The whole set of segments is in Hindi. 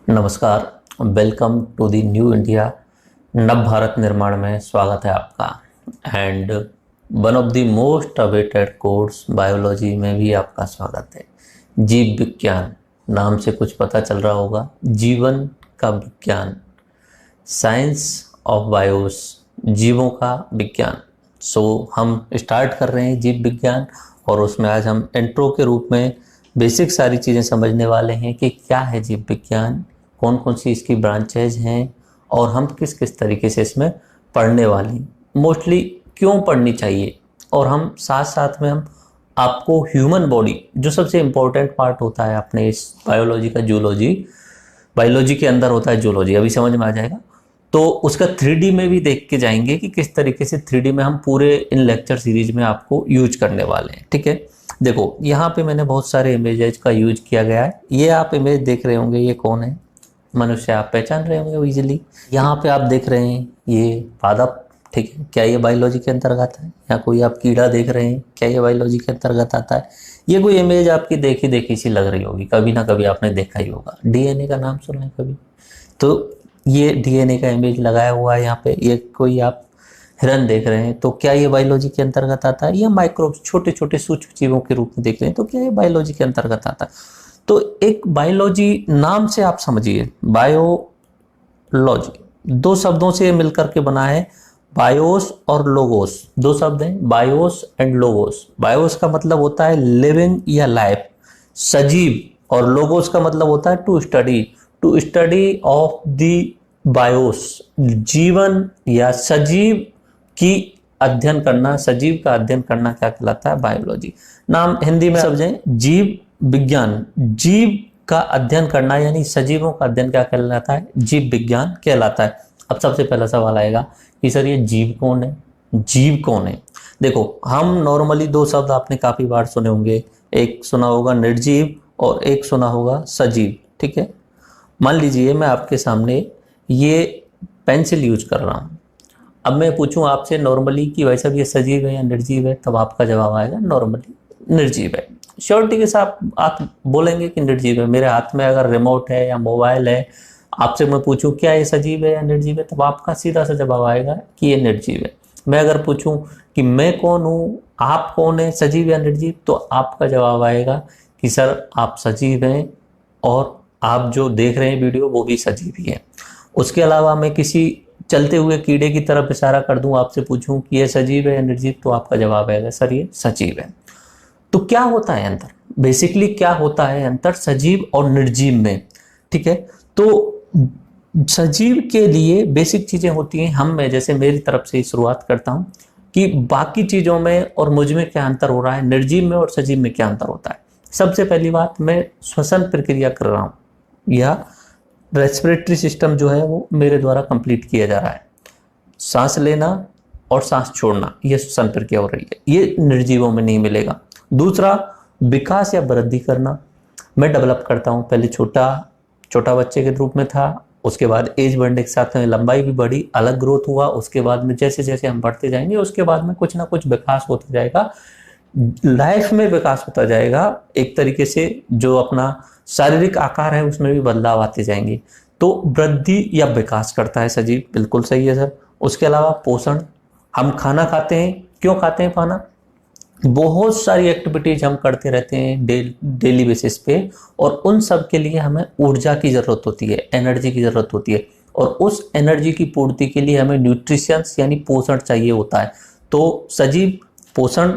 नमस्कार। Welcome to the new India. नव भारत निर्माण में स्वागत है आपका। And one of the most awaited course biology में भी आपका स्वागत है। जीव विज्ञान नाम से कुछ पता चल रहा होगा, जीवन का विज्ञान, साइंस ऑफ बायोस, जीवों का विज्ञान। हम स्टार्ट कर रहे हैं जीव विज्ञान, और उसमें आज हम इंट्रो के रूप में बेसिक सारी चीज़ें समझने वाले हैं कि क्या है जीव विज्ञान, कौन कौन सी इसकी ब्रांचेज हैं और हम किस किस तरीके से इसमें पढ़ने वाले हैं, मोस्टली क्यों पढ़नी चाहिए। और हम साथ साथ में हम आपको ह्यूमन बॉडी, जो सबसे इम्पोर्टेंट पार्ट होता है अपने इस बायोलॉजी का, जूलॉजी, बायोलॉजी के अंदर होता है जूलॉजी, अभी समझ में आ जाएगा। तो उसका 3D में भी देख के जाएंगे कि किस तरीके से 3D में हम पूरे इन लेक्चर सीरीज में आपको यूज करने वाले हैं। ठीक है, देखो यहाँ पे मैंने बहुत सारे इमेजेस का यूज किया गया है। ये आप इमेज देख रहे होंगे, ये कौन है? मनुष्य। आप पहचान रहे होंगे इजीली। यहाँ पे आप देख रहे हैं ये पादप। ठीक है, क्या ये बायोलॉजी के अंतर्गत है? या कोई आप कीड़ा देख रहे हैं, क्या ये बायोलॉजी के अंतर्गत आता है? ये कोई इमेज आपकी देखी देखी सी लग रही होगी, कभी ना कभी आपने देखा ही होगा। डीएनए का नाम सुना है कभी? तो ये डीएनए का इमेज लगाया हुआ है यहाँ पे। ये कोई आप हिरन देख रहे हैं, तो क्या ये बायोलॉजी के अंतर्गत आता है? या माइक्रोब्स, छोटे छोटे सूक्ष्म जीवों के रूप में देख रहे हैं, तो क्या ये बायोलॉजी के अंतर्गत आता है? तो एक बायोलॉजी नाम से आप समझिए, बायोलॉजी दो शब्दों से मिलकर के बना है, बायोस और लोगोस। दो शब्द हैं, बायोस एंड लोगोस। बायोस का मतलब होता है लिविंग या लाइफ, सजीव, और लोगोस का मतलब होता है to study of the bios, जीवन या सजीव की अध्ययन करना, सजीव का अध्ययन करना क्या कहलाता है? बायोलॉजी। नाम हिंदी में समझें, जीव विज्ञान, जीव का अध्ययन करना यानी सजीवों का अध्ययन क्या कहलाता है? जीव विज्ञान कहलाता है। अब सबसे पहला सवाल आएगा कि सर ये जीव कौन है? जीव कौन है? देखो, हम नॉर्मली दो शब्द आपने काफी बार सुने होंगे, एक सुना होगा निर्जीव और एक सुना होगा सजीव। ठीक है, मान लीजिए मैं आपके सामने ये पेंसिल यूज कर रहा हूं। अब मैं पूछूं आपसे नॉर्मली कि भाई साहब ये सजीव है या निर्जीव है, तब आपका जवाब आएगा नॉर्मली निर्जीव है। श्योरिटी के साथ आप बोलेंगे कि निर्जीव है। मेरे हाथ में अगर रिमोट है या मोबाइल है, आपसे मैं पूछूं क्या ये सजीव है या निर्जीव है, तब आपका सीधा सा जवाब आएगा कि ये निर्जीव है। मैं अगर पूछूं कि मैं कौन हूं, आप कौन है, सजीव या निर्जीव, तो आपका जवाब आएगा कि सर आप सजीव हैं और आप जो देख रहे हैं वीडियो वो भी सजीव ही है। उसके अलावा मैं किसी चलते हुए कीड़े की तरफ इशारा कर दूं, आपसे पूछूं कि ये सजीव है या निर्जीव, तो आपका जवाब आएगा सर ये सजीव है। तो क्या होता है अंतर? बेसिकली क्या होता है अंतर सजीव और निर्जीव में? ठीक है, तो सजीव के लिए बेसिक चीजें होती हैं। मैं जैसे मेरी तरफ से शुरुआत करता हूं कि बाकी चीजों में और मुझ में क्या अंतर हो रहा है, निर्जीव में और सजीव में क्या अंतर होता है। सबसे पहली बात, मैं श्वसन प्रक्रिया कर रहा हूं या रेस्पिरेटरी सिस्टम जो है वो मेरे द्वारा कंप्लीट किया जा रहा है। सांस लेना और सांस छोड़ना, ये श्वसन प्रक्रिया हो रही है, ये निर्जीवों में नहीं मिलेगा। दूसरा, विकास या वृद्धि करना, मैं डेवलप करता हूँ। पहले छोटा बच्चे के रूप में था, उसके बाद एज बढ़ने के साथ में लंबाई भी बढ़ी, अलग ग्रोथ हुआ। उसके बाद में जैसे जैसे हम बढ़ते जाएंगे उसके बाद में कुछ ना कुछ विकास होता जाएगा, लाइफ में विकास होता जाएगा। एक तरीके से जो अपना शारीरिक आकार है उसमें भी बदलाव आते जाएंगे। तो वृद्धि या विकास करता है सजीव, बिल्कुल सही है सर। उसके अलावा पोषण, हम खाना खाते हैं, क्यों खाते हैं खाना? बहुत सारी एक्टिविटीज हम करते रहते हैं डेली बेसिस पे, और उन सब के लिए हमें ऊर्जा की जरूरत होती है, एनर्जी की जरूरत होती है, और उस एनर्जी की पूर्ति के लिए हमें न्यूट्रिशंस यानी पोषण चाहिए होता है। तो सजीव पोषण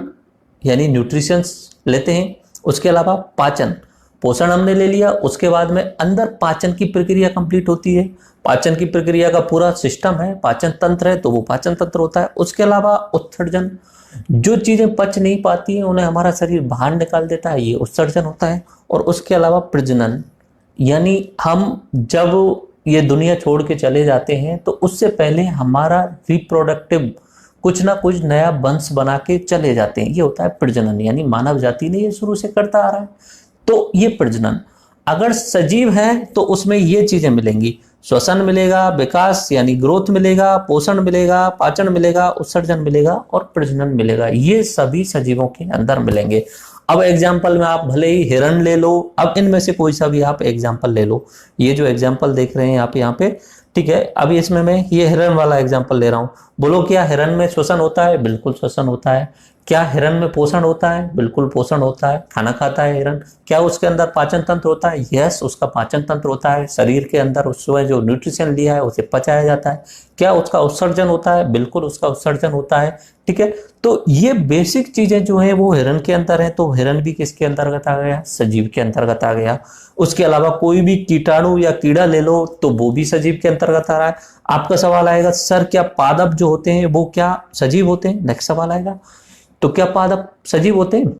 यानी न्यूट्रिशंस लेते हैं। उसके अलावा पाचन, पोषण हमने ले लिया, उसके बाद में अंदर पाचन की प्रक्रिया कंप्लीट होती है। पाचन की प्रक्रिया का पूरा सिस्टम है, पाचन तंत्र है, तो वो पाचन तंत्र होता है। उसके अलावा उत्सर्जन, जो चीजें पच नहीं पाती हैं उन्हें हमारा शरीर बाहर निकाल देता है, ये उत्सर्जन होता है। और उसके अलावा प्रजनन, यानी हम जब ये दुनिया छोड़ के चले जाते हैं तो उससे पहले हमारा रिप्रोडक्टिव कुछ ना कुछ नया वंश बना के चले जाते हैं, ये होता है प्रजनन। यानी मानव जाति ने ये शुरू से करता आ रहा है, तो ये प्रजनन। अगर सजीव है तो उसमें ये चीजें मिलेंगी, श्वसन मिलेगा, विकास यानी ग्रोथ मिलेगा, पोषण मिलेगा, पाचन मिलेगा, उत्सर्जन मिलेगा और प्रजनन मिलेगा। ये सभी सजीवों के अंदर मिलेंगे। अब एग्जाम्पल में आप भले ही हिरण ले लो, अब इनमें से कोई सा भी आप एग्जाम्पल ले लो। ये जो एग्जाम्पल देख रहे हैं आप यहाँ पे, ठीक है, अभी इसमें मैं ये हिरण वाला एग्जाम्पल ले रहा हूं। बोलो क्या हिरण में श्वसन होता है? बिल्कुल श्वसन होता है। क्या हिरण में पोषण होता है? बिल्कुल पोषण होता है। खाना खाता है हिरण। क्या उसके अंदर पाचन तंत्र होता है? यस, उसका पाचन तंत्र होता है। शरीर के अंदर उसने जो न्यूट्रिशन लिया है उसे पचाया जाता है। क्या उसका उत्सर्जन होता है? बिल्कुल उसका उत्सर्जन होता है। ठीक है, तो ये बेसिक चीजें जो है वो हिरण के अंदर है, तो हिरण भी किसके अंतर्गत आ गया? सजीव के अंतर्गत आ गया। उसके अलावा कोई भी कीटाणु या कीड़ा ले लो तो वो भी सजीव के अंतर्गत आ रहा है। आपका सवाल आएगा सर क्या पादप जो होते हैं वो क्या सजीव होते हैं? नेक्स्ट सवाल आएगा, तो क्या पादप सजीव होते हैं?